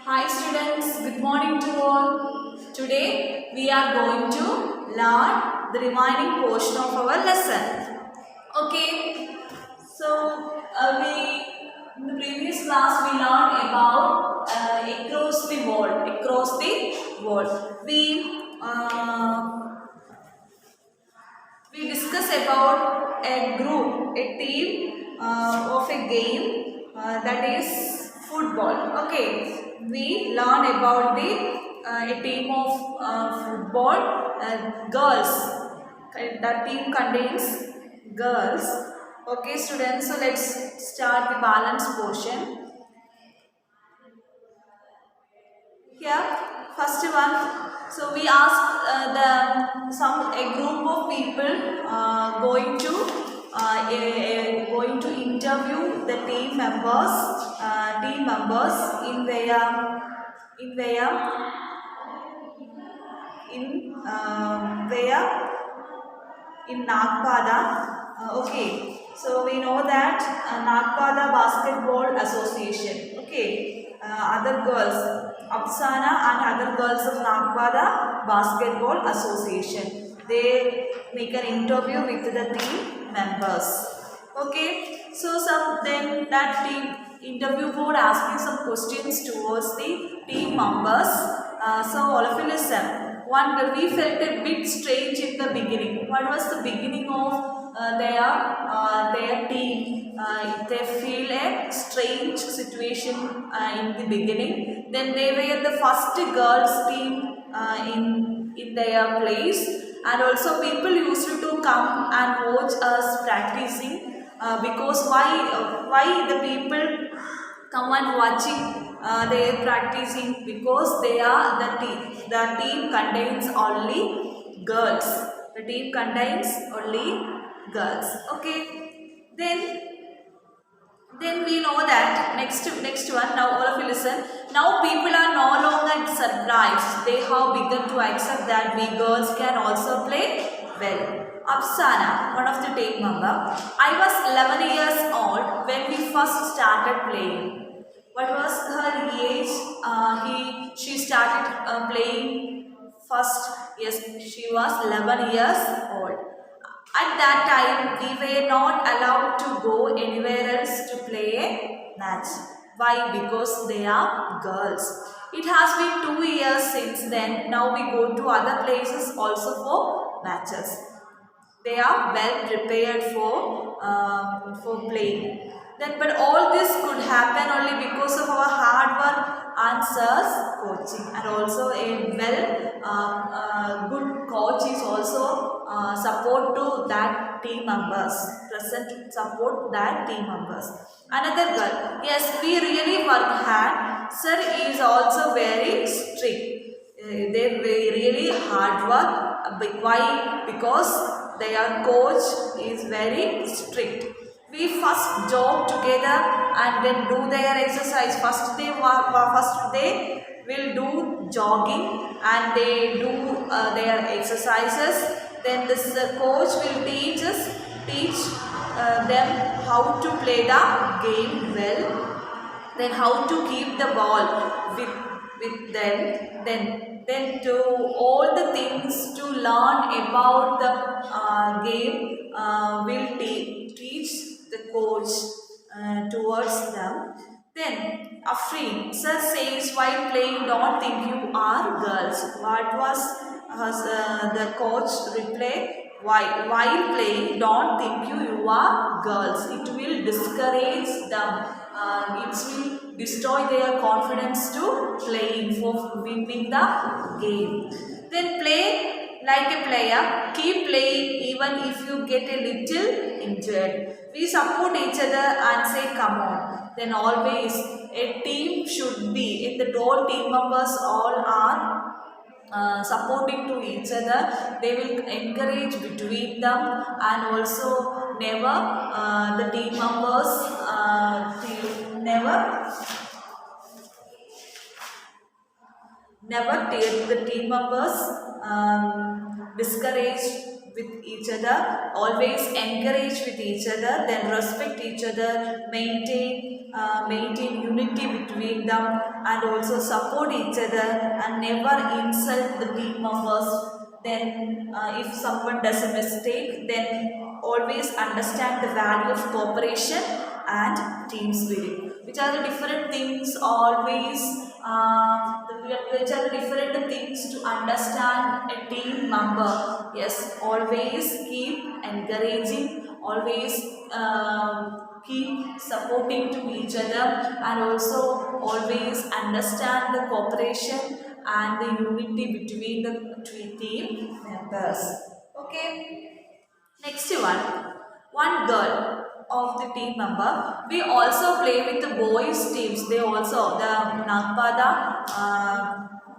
Hi students, good morning to all. Today we are going to learn the remaining portion of our lesson. Okay, so in the previous class we learned about across the world. Across the world, we discuss about a group, a team of a game that is football. Okay, we learn about a team of football girls. The team contains girls. Okay, students. So let's start the balance portion. Here, first one. So we ask a group of people going to interview the team members in where where in Nagpada. Okay, so we know that Nagpada Basketball Association. Okay, other girls, Apsana and other girls of Nagpada Basketball Association. They make an interview with the team members. Okay, so then that team interview board asking some questions towards the team members. So all of you listen. We felt a bit strange in the beginning. What was the beginning of their team? They feel a strange situation in the beginning. Then they were the first girls team in their place, and also people used to come and watch us practicing because why the people come and watching they are practicing because they are the team. The team contains only girls. The team contains only girls. Okay. Then we know that next one. Now all of you listen. Now people are no longer surprised. They have begun to accept that we girls can also play well. Apsana, one of the team member. I was 11 years old when we first started playing. What was her age? She started playing first. Yes, she was 11 years old. At that time, we were not allowed to go anywhere else to play a match. Why? Because they are girls. It has been 2 years since then. Now we go to other places also for matches. They are well prepared for playing. But all this could happen only because of our hard work and sir's coaching, and also a good coach is also support to that team members. Present support that team members. Another girl, yes, we really work hard. Sir is also very strict. They really hard work. Why? Because their coach is very strict. We first jog together and then do their exercise. First they will do jogging and they do their exercises. Then this coach will teach them how to play the game well. Then how to keep the ball with them. Then to all the things to learn about the game will teach the coach towards them. Then Afreen, sir says while playing don't think you are girls. What was the coach reply? While playing don't think you are girls. It will discourage them. It will destroy their confidence to playing for winning the game. Then play like a player. Keep playing even if you get a little injured. We support each other and say come on. Then always a team should be, if the all team members all are supporting to each other, they will encourage between them, and also never the team members never the team members discourage with each other, always encourage with each other, then respect each other, maintain unity between them, and also support each other, and never insult the team members. Then if someone does a mistake, then always understand the value of cooperation and team spirit, which are the different things always, which are the different things to understand a team member. Yes, always keep encouraging, always keep supporting to each other, and also always understand the cooperation and the unity between the team members. Okay. Next one girl of the team member. We also play with the boys teams. They also, the Nagpada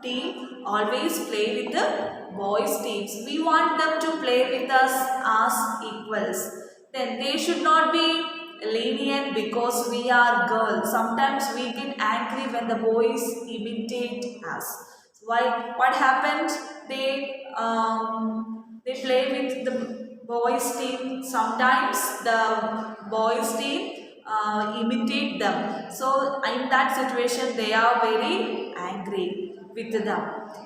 team always play with the boys teams. We want them to play with us as equals. Then they should not be lenient because we are girls. Sometimes we get angry when the boys imitate us. So what happened? They play with the boys team. Sometimes the boys team imitate them. So in that situation, they are very angry with them.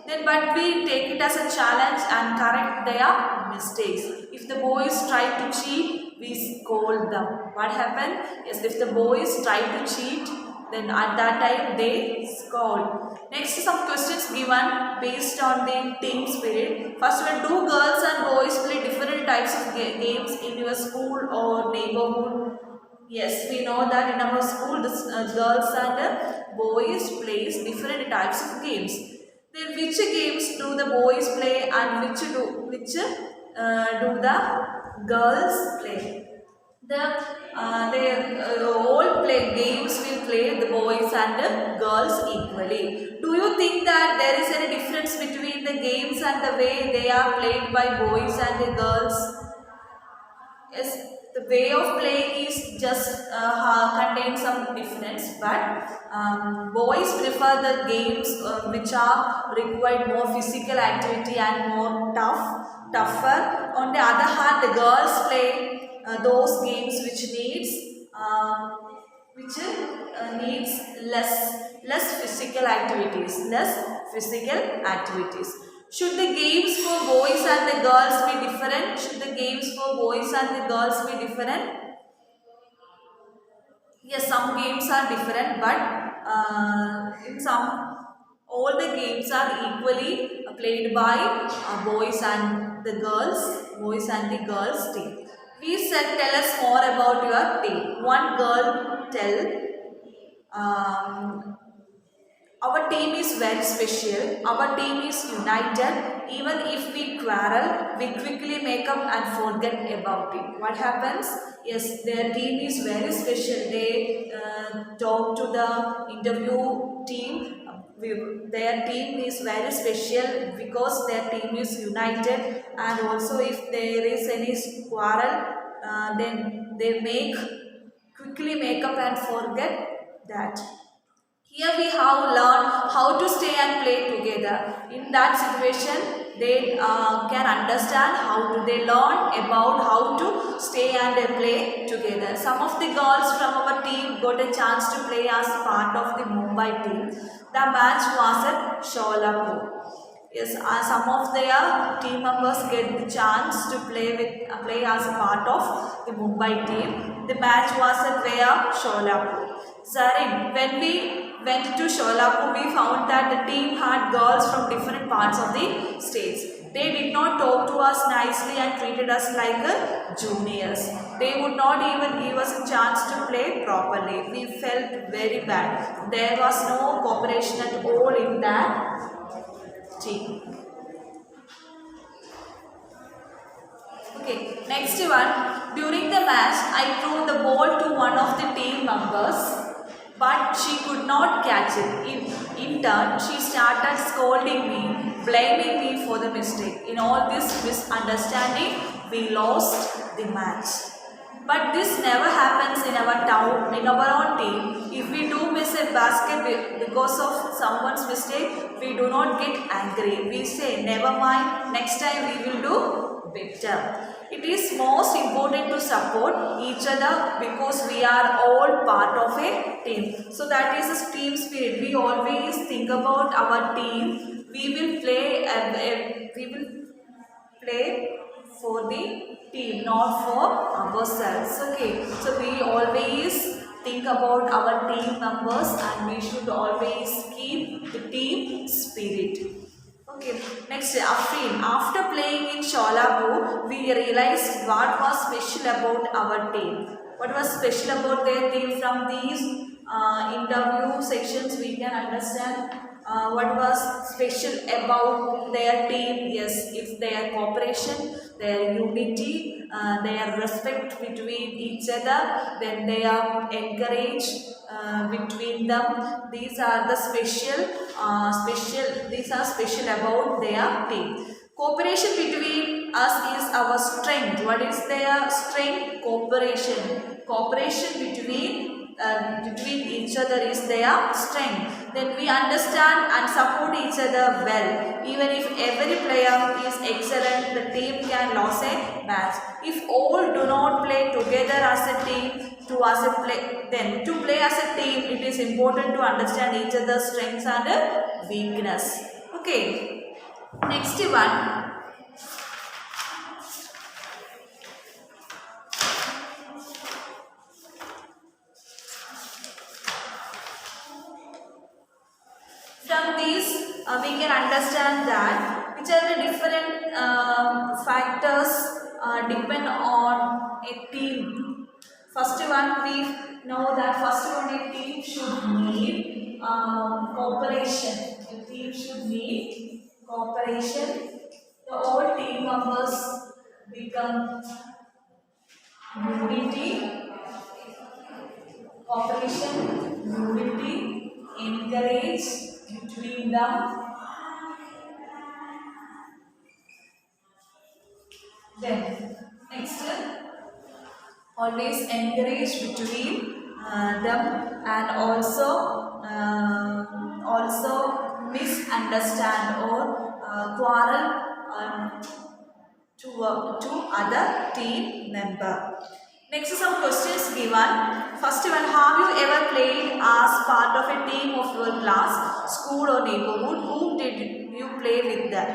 Then, but we take it as a challenge and correct their mistakes. If the boys try to cheat, we scold them. What happened? Yes, if the boys try to cheat, then at that time they scold. Next, some questions given based on the team spirit. First one, do girls and boys play different types of games in your school or neighborhood? Yes, we know that in our school, the girls and boys plays different types of games. Then, which games do the boys play and which do the girls play? They all play games. Will play the boys and the girls equally. Do you think that there is any difference between the games and the way they are played by boys and the girls? Yes, the way of playing is just contains some difference, but boys prefer the games which are required more physical activity and more tougher. On the other hand, the girls play those games which needs less physical activities. Should the games for boys and the girls be different? Should the games for boys and the girls be different? Yes, some games are different, but in some, all the games are equally played by boys and the girls team. Please tell us more about your team. One girl tell. Our team is very special. Our team is united. Even if we quarrel, we quickly make up and forget about it. What happens? Yes, their team is very special. They talk to the interview team. Their team is very special because their team is united, and also if there is any quarrel, then they quickly make up and forget that. Here we have learned how to stay and play together. In that situation, they can understand how to. They learn about how to stay and play together. Some of the girls from our team got a chance to play as part of the Mumbai team. The match was at Sholapur. Yes, some of their team members get the chance to play as a part of the Mumbai team. The match was at where? Sholapur. Zarin, when we went to Sholapur, we found that the team had girls from different parts of the states. They did not talk to us nicely and treated us like juniors. They would not even give us a chance to play properly. We felt very bad. There was no cooperation at all in that team. Okay, next one. During the match, I threw the ball to one of the team members, but she could not catch it. In turn, she started scolding me, blaming me for the mistake. In all this misunderstanding, we lost the match. But this never happens in our own team. If we do miss a basket because of someone's mistake, we do not get angry. We say, never mind, next time we will do better. It is most important to support each other because we are all part of a team. So that is a team spirit. We always think about our team. We will play for the team, not for ourselves. Okay, so we always think about our team members and we should always keep the team spirit. Okay, next, Afrin. After playing in Sholapur, we realized what was special about our team. What was special about their team? From these interview sections, we can understand what was special about their team. Yes, it's their cooperation, their unity, their respect between each other, then their encourage between them. These are the these are special about their team. Cooperation between us is our strength. What is their strength? Cooperation between each other is their strength. Then we understand and support each other well. Even if every player is excellent, the team can lose a match. If all do not play together as a team, to play as a team, it is important to understand each other's strengths and weakness. Okay, next one. From these, we can understand that which are the different factors depend on a team. First one, we know that a team should need cooperation. A team should need cooperation. The all team members become unity, cooperation, unity, encourage between them. Then next, always encourage between them, and also misunderstand or quarrel to other team member. Next, some questions given. First one, have you ever played as part of a team of your class, school or neighborhood? Whom did you play with them?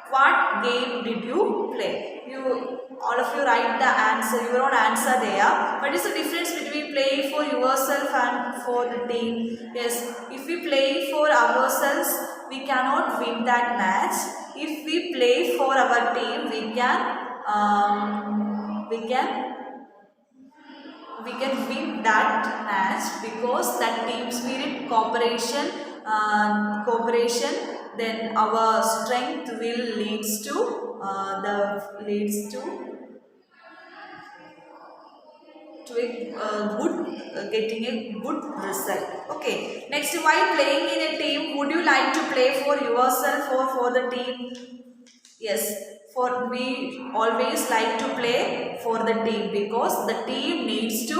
What game did you play? All of you write the answer, your own answer there. What is the difference between playing for yourself and for the team? Yes, if we play for ourselves, we cannot win that match. If we play for our team, we can win that match, because that team spirit, cooperation, then our strength will leads to getting a good result. Okay, next, while playing in a team, would you like to play for yourself or for the team? Yes, we always like to play for the team, because the team needs to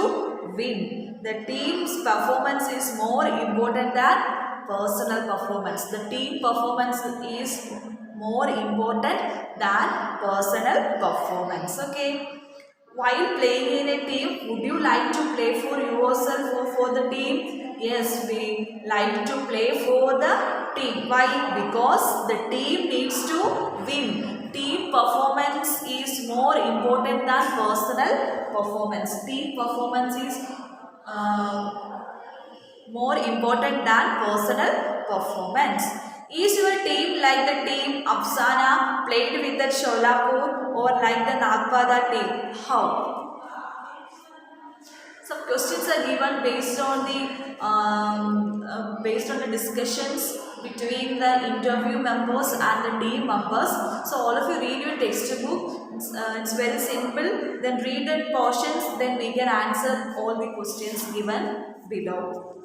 win. The team's performance is more important than personal performance. The team performance is more important than personal performance. Okay, while playing in a team, would you like to play for yourself or for the team? Yes, we like to play for the team. Why? Because the team needs to win. Team performance is more important than personal performance. Team performance is more important than personal performance. Is your team like the team Apsana played with the Sholapur, or like the Nagpada team? How? Some questions are given based on the discussions between the interview members and the team members. So all of you read your textbook. It's very simple. Then read the portions. Then we can answer all the questions given below.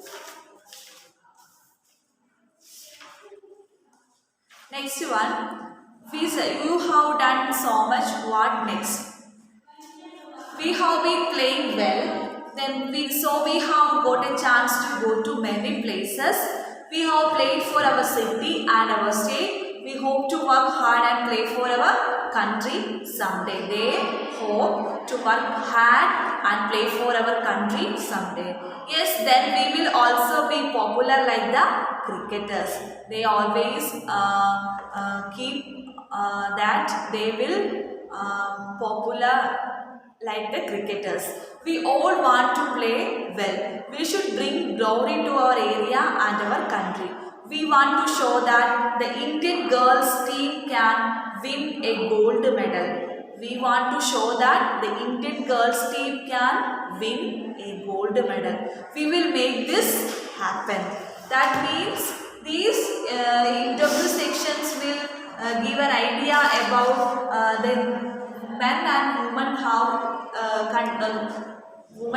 Next one. We say you have done so much. What next? We have been playing well. Then we have got a chance to go to many places. We have played for our city and our state. we hope to work hard and play for our country someday. They hope to work hard and play for our country someday. Yes, then we will also be popular like the cricketers. They always keep that they will popular like the cricketers. We all want to play well. We should bring glory to our area and our country. We want to show that the Indian girls team can win a gold medal. We want to show that the Indian girls team can win a gold medal. We will make this happen. That means these interview sections will give an idea about the men and women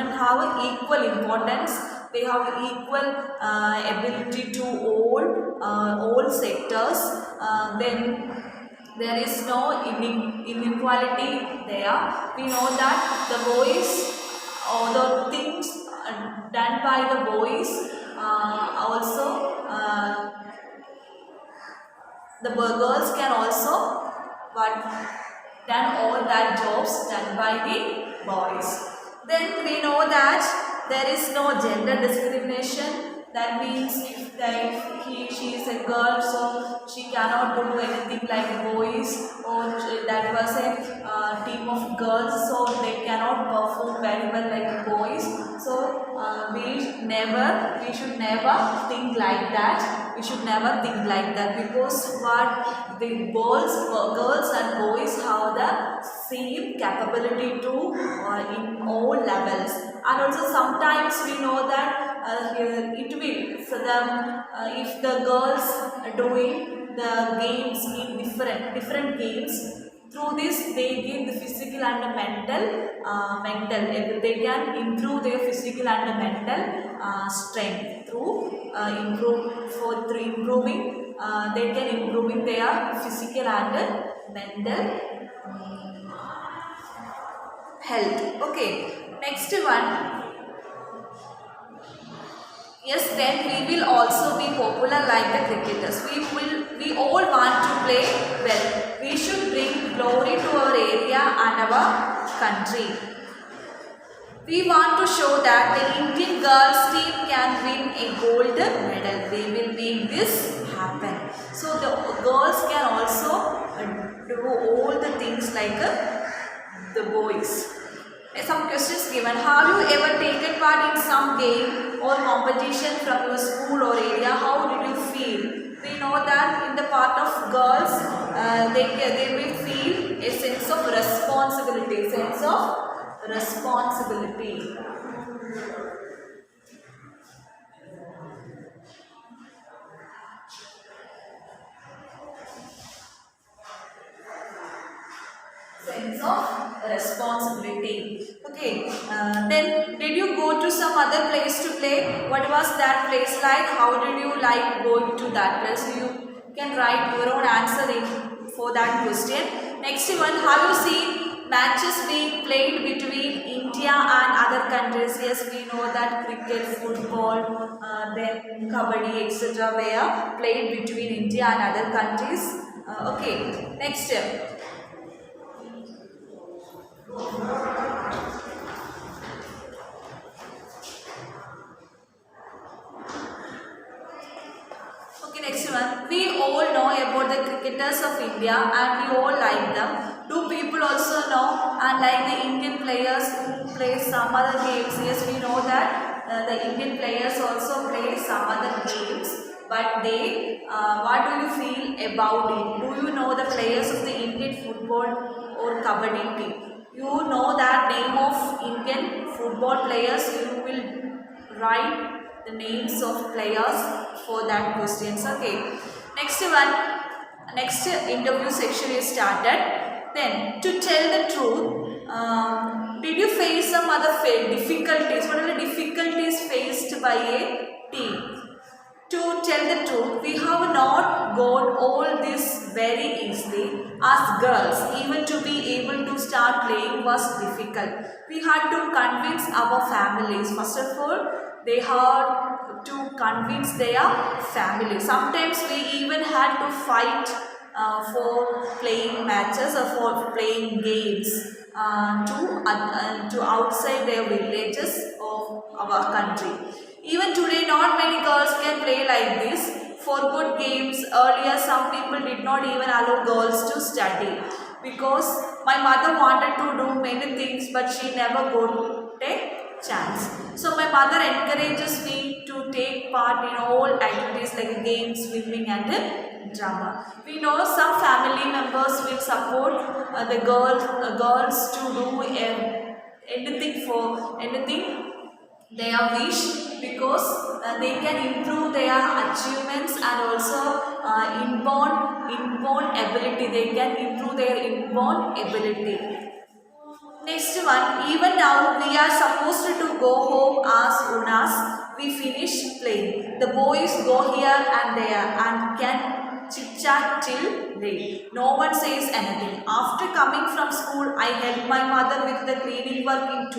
have equal importance. They have equal ability to all sectors. Then there is no inequality there. We know that the boys or the things done by the boys also the girls can also but done all that jobs done by the boys. Then we know that there is no gender discrimination. That means if she is a girl, so she cannot do anything like boys, or that was a team of girls, so they cannot perform very well like boys. So we should never think like that. We should never think like that, because what the girls and boys have the same capability to in all levels. And also sometimes we know that it will, so if the girls are doing the games in different games, through this they give the physical and the mental they can improve their physical and the mental strength through improving they can improving their physical and mental health. Okay, next one. Yes, then we will also be popular like the cricketers. We all want to play well. We should bring glory to our area and our country. We want to show that the Indian girls team can win a gold medal. We will make this happen. So the girls can also do all the things like the boys. Some questions given. Have you ever taken part in some game or competition from your school or area? How did you feel? We know that in the part of girls, they will feel a sense of responsibility. Sense of responsibility. Okay, then did you go to some other place to play? What was that place like? How did you like going to that place? You can write your own answer for that question. Next one, have you seen matches being played between India and other countries? Yes, we know that cricket, football, then kabaddi, etc. were played between India and other countries. Okay, next. Okay, next one. We all know about the cricketers of India and we all like them. Do people also know and like the Indian players who play some other games? Yes, we know that the Indian players also play some other games. But what do you feel about it? Do you know the players of the Indian football or kabaddi team? You know that name of Indian football players. You will write the names of players for that questions. Okay, next one. Next interview section is started. Then to tell the truth, did you face some other difficulties? What are the difficulties faced by a team? To tell the truth, we have not got all this very easily. As girls, even to be able to start playing was difficult. We had to convince our families. First of all, they had to convince their family. Sometimes we even had to fight for playing matches or for playing games to outside their villages of our country. Even today, not many girls can play like this. For good games, earlier some people did not even allow girls to study because my mother wanted to do many things, but she never got a chance. So my mother encourages me to take part in all activities like games, swimming and drama. We know some family members will support the girls to do anything for anything their wish because they can improve their achievements and also inborn ability. They can improve their inborn ability. Next one, even now we are supposed to go home as soon as we finish playing. The boys go here and there and can chit chat till late. No one says anything. After coming from school, I help my mother with the cleaning work in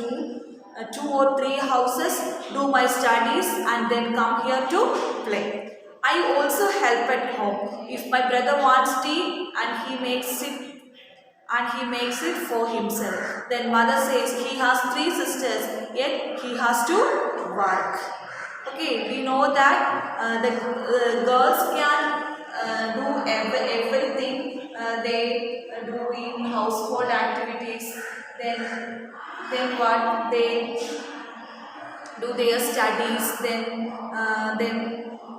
two or three houses, do my studies and then come here to play. I also help at home. If my brother wants tea and he makes it for himself. Then mother says he has three sisters, yet he has to work. Okay, we know that the girls can do everything they do in household activities. Then what they do their studies. Then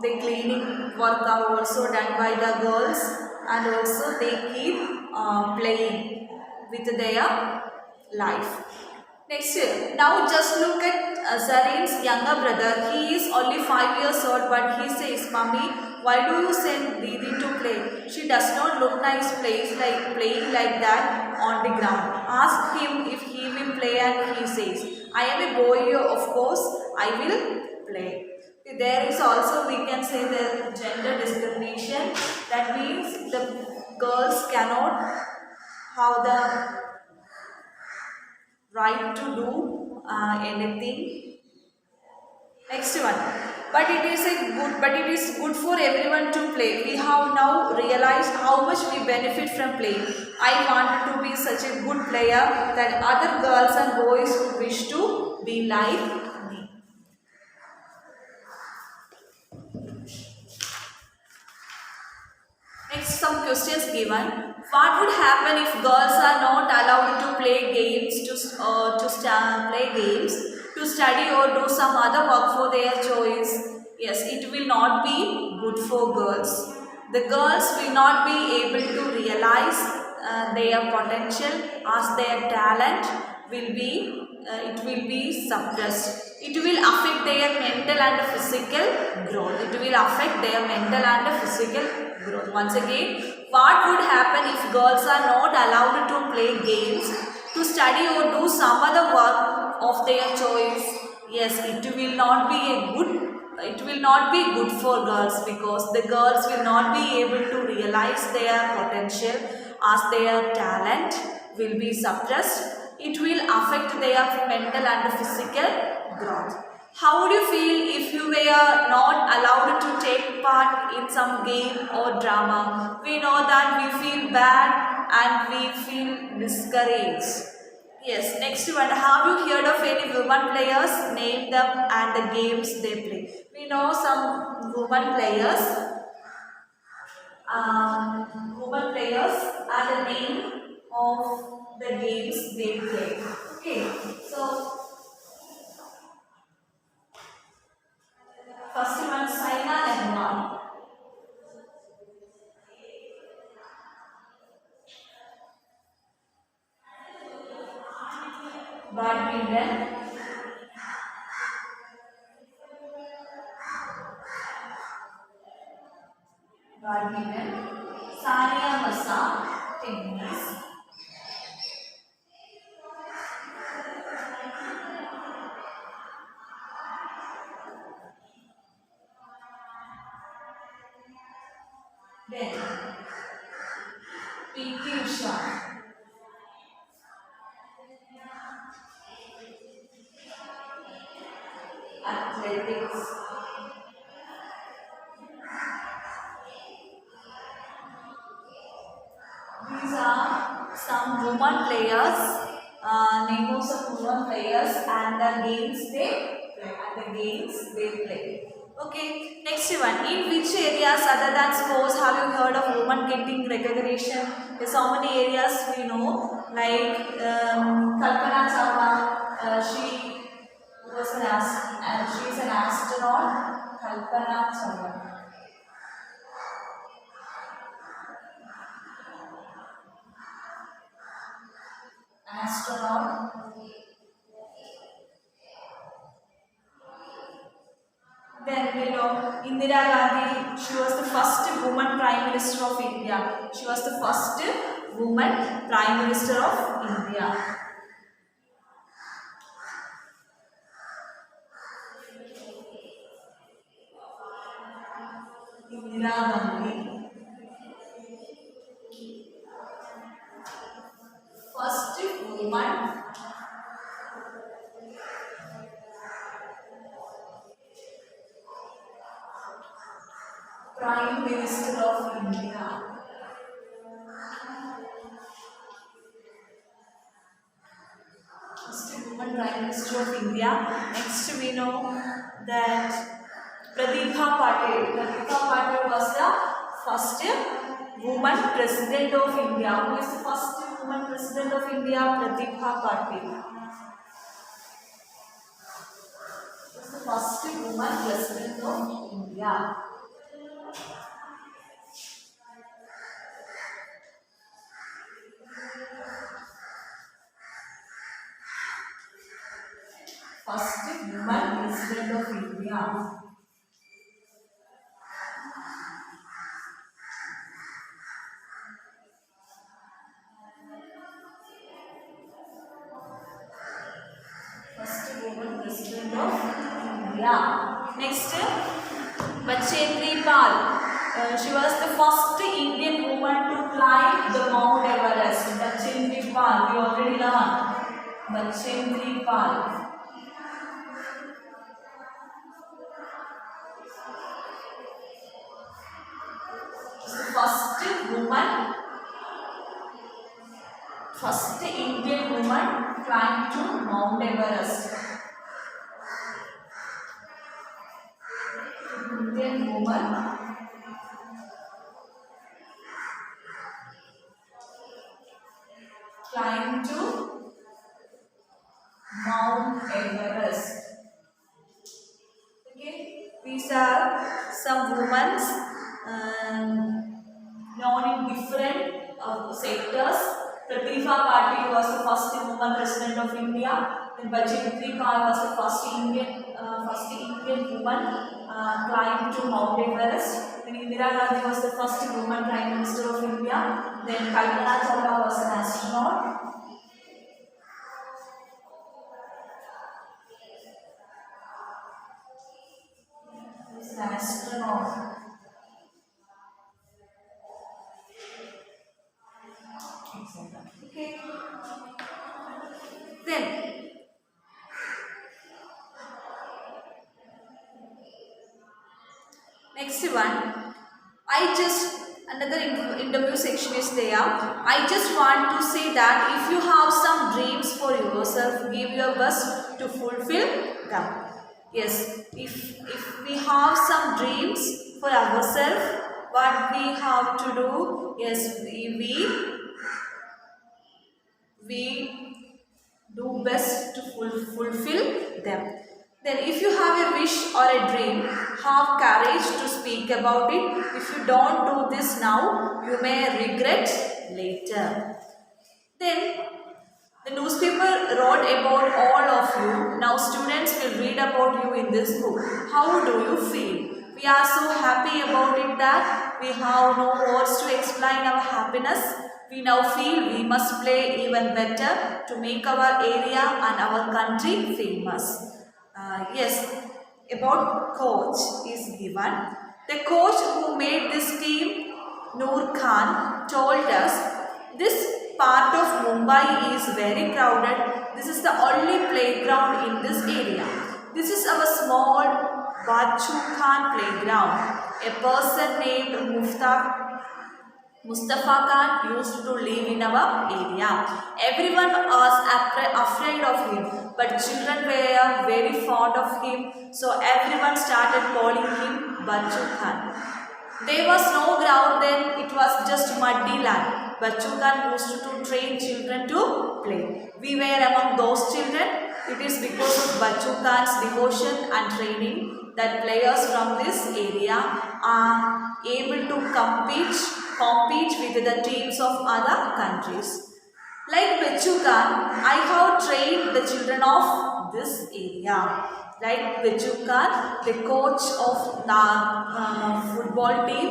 the cleaning work are also done by the girls, and also they keep playing with their life. Next, now just look at Zarin's younger brother. He is only 5 years old, but he says, "Mommy, why do you send Didi to play? She does not look nice playing like that on the ground." Ask him if he will play, and he says, "I am a boy, of course I will play." There is also, we can say, the gender discrimination. That means the girls cannot have the right to do anything. Next one, but it is good for everyone to play. We have now realized how much we benefit from playing. I wanted to be such a good player that other girls and boys would wish to be like me. Next, some questions given. What would happen if girls are not allowed to play games, to study or do some other work for their choice? Yes, it will not be good for girls. The girls will not be able to realize their potential, as their talent will be it will be suppressed. It will affect their mental and physical growth. It will affect their mental and physical growth. Once again, what would happen if girls are not allowed to play games, to study or do some other work of their choice? Yes, it will not be good for girls, because the girls will not be able to realize their potential, as their talent will be suppressed. It will affect their mental and physical growth. How would you feel if you were not allowed to take part in some game or drama? We know that we feel bad and we feel discouraged. Yes, next one. Have you heard of any women players? Name them and the games they play. We know some women players. And the name of the games they play. Okay, so first one, Saina Nehwal. Badminton. Sania Masa, tennis. Then PT Usha, athletics. women players, name of some women players and the games they play. Okay, next one. In which areas other than sports have you heard of women getting recognition? There's so many areas we know, like Kalpana Chawla. She was and she is an astronaut. Kalpana Chawla. Astronaut. Then we know Indira Gandhi, she was the first woman Prime Minister of India. She was the first woman Prime Minister of India. Indira Gandhi, first woman Prime Minister of India. First woman Prime Minister of India. Next we know that Pratibha Patil. Pratibha Patil was the first woman President of India. Who is the first woman President of India? Pratibha Patil. She was the first woman President of India. First woman President of India. First woman President of India. Next, Bachendri Pal. She was the first Indian woman to climb the Mount Everest. Bachendri Pal, we already learned. Bachendri Pal. First woman, first Indian woman climbed to Mount Everest. Indian woman climbed to Mount Everest. Okay, these are some women known in different sectors. Pratibha Patil was the first woman president of India. Then Bachendri Pal was the first Indian woman climbed to Mount Everest. Then Indira Gandhi was the first woman prime minister of India. Then Kalpana Chawla was an astronaut. Okay. Then next one, another interview section is there. I just want to say that if you have some dreams for yourself, give your best to fulfill them. Yes, if we have some dreams for ourselves, what we have to do? Yes, we do best to fulfill them. Then if you have a wish or a dream, have courage to speak about it. If you don't do this now, you may regret later. Then the newspaper wrote about all of you. Now students will read about you in this book. How do you feel? We are so happy about it that we have no words to explain our happiness. We now feel we must play even better to make our area and our country famous. Yes, about coach is given. The coach who made this team, Noor Khan, told us this part of Mumbai is very crowded. This is the only playground in this area. This is our small Bachu Khan playground. A person named Mustafa Khan used to live in our area. Everyone was afraid of him, but children were very fond of him, so everyone started calling him Bachchu Khan. There was no ground then, it was just muddy land. Bachchu Khan used to train children to play. We were among those children. It is because of Bachchu Khan's devotion and training that players from this area are able to compete with the teams of other countries. Like Bachchu Khan, I have trained the children of this area. Like Bachchu Khan, the coach of the football team,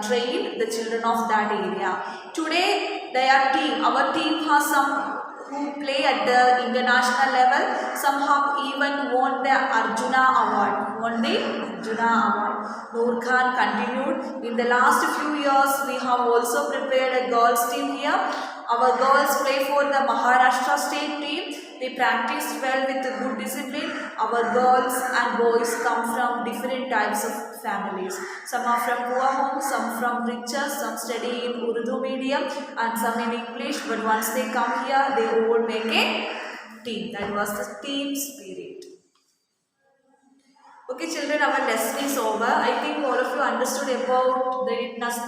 trained the children of that area. Today, our team has some who play at the international level. Some have even won the Arjuna Award. Noor Khan continued. In the last few years, we have also prepared a girls team here. Our girls play for the Maharashtra state team. They practice well with good discipline. Our girls and boys come from different types of families. Some are from poor homes, some from richer, some study in Urdu medium and some in English. But once they come here, they all make a team. That was the team spirit. Okay children, our lesson is over. I think all of you understood about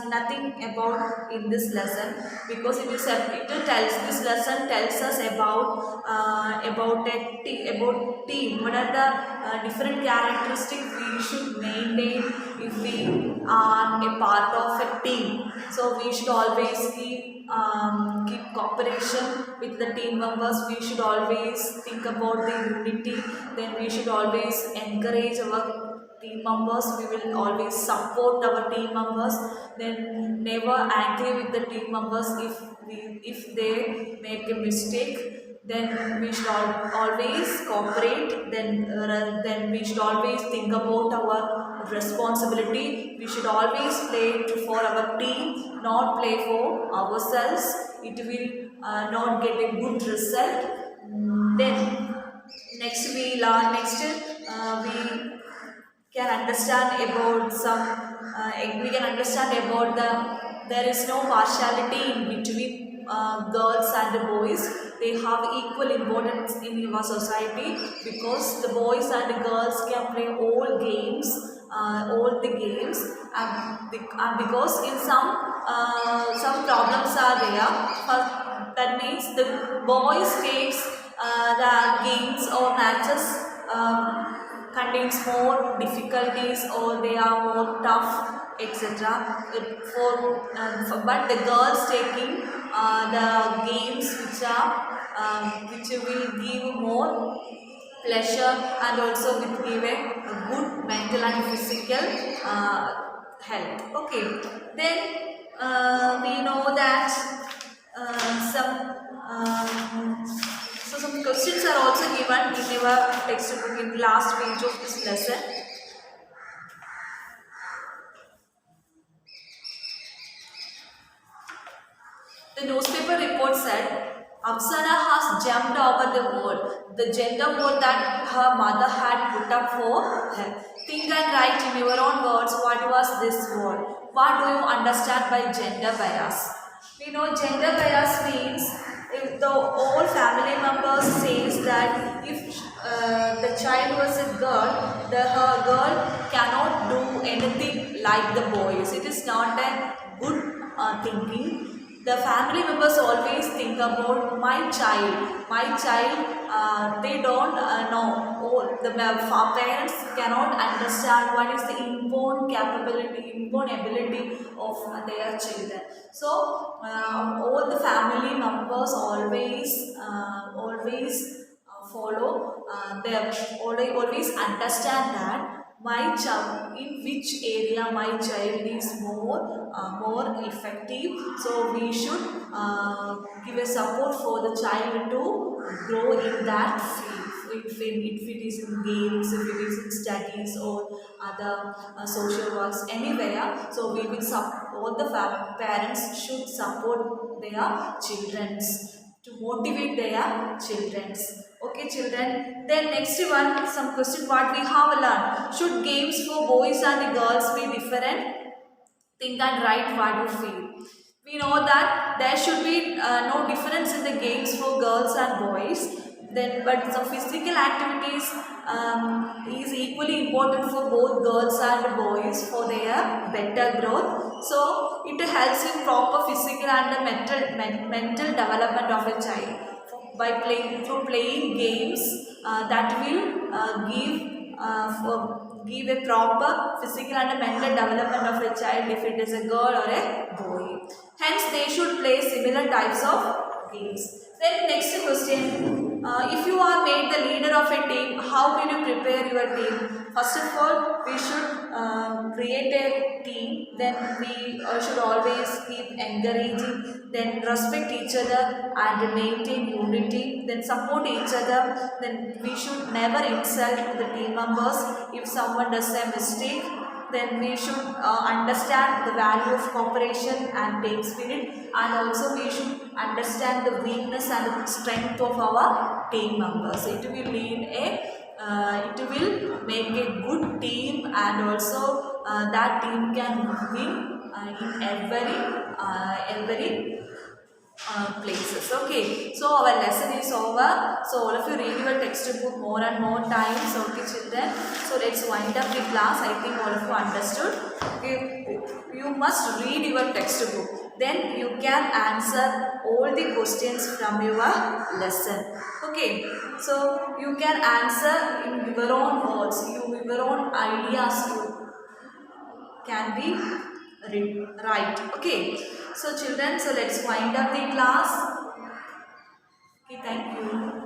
nothing about in this lesson, because this lesson tells us about team. What are the different characteristics we should maintain if we are a part of a team. So we should always keep cooperation with the team members. We should always think about the unity. Then we should always encourage our team members. We will always support our team members. Then never angry with the team members if they make a mistake. Then we should always cooperate. Then we should always think about our responsibility. We should always play for our team, not play for ourselves. It will not get a good result. Then next we learn. We can understand about there is no partiality in between girls and boys. They have equal importance in our society, because the boys and the girls can play all the games, and because in some problems are there. That means the boys takes the games or matches contains more difficulties, or they are more tough, etc. But the girls taking the games which will give more pleasure, and also will give a good mental and physical health. Okay, then we know that some questions are also given in our textbook in the last page of this lesson. The newspaper report said Apsara has jumped over the wall, the gender wall that her mother had put up for her. Think and write in your own words what was this wall. What do you understand by gender bias? We know gender bias means if the whole family members says that if the child was a girl, her girl cannot do anything like the boys. It is not a good thinking. The family members always think about my child. They don't know. The parents cannot understand what is the inborn ability of their children. So all the family members always follow. They always understand that my child, in which area my child is more effective. So we should give a support for the child to grow in that field. If it is in games, if it is in studies or other social works, anywhere. So we will all the parents should support their children's, to motivate their children's. Okay children, then next one, some question what we have learned. Should games for boys and girls be different? Think and write what you feel. we know that there should be no difference in the games for girls and boys. Then, but some physical activities is equally important for both girls and boys for their better growth. So it helps in proper physical and mental development of a child by playing through playing games that will give a proper physical and mental development of a child if it is a girl or a boy. Hence, they should play similar types of games. Then next question, if you are made the leader of a team, how will you prepare your team? First of all, we should create a team. Then we should always keep encouraging. Then respect each other and maintain unity. Then support each other. Then we should never insult the team members. If someone does a mistake, then we should understand the value of cooperation and team spirit, and also we should understand the weakness and the strength of our team members. It will lead a it will make a good team, and also that team can win in every places. Okay, so our lesson is over. So all of you read your textbook more and more times. Okay, children. So let's wind up the class. I think all of you understood. Okay, you must read your textbook. Then you can answer all the questions from your lesson. Okay, so you can answer in your own words, your own ideas. You can be right. Okay, so children, so let's wind up the class. Okay, thank you.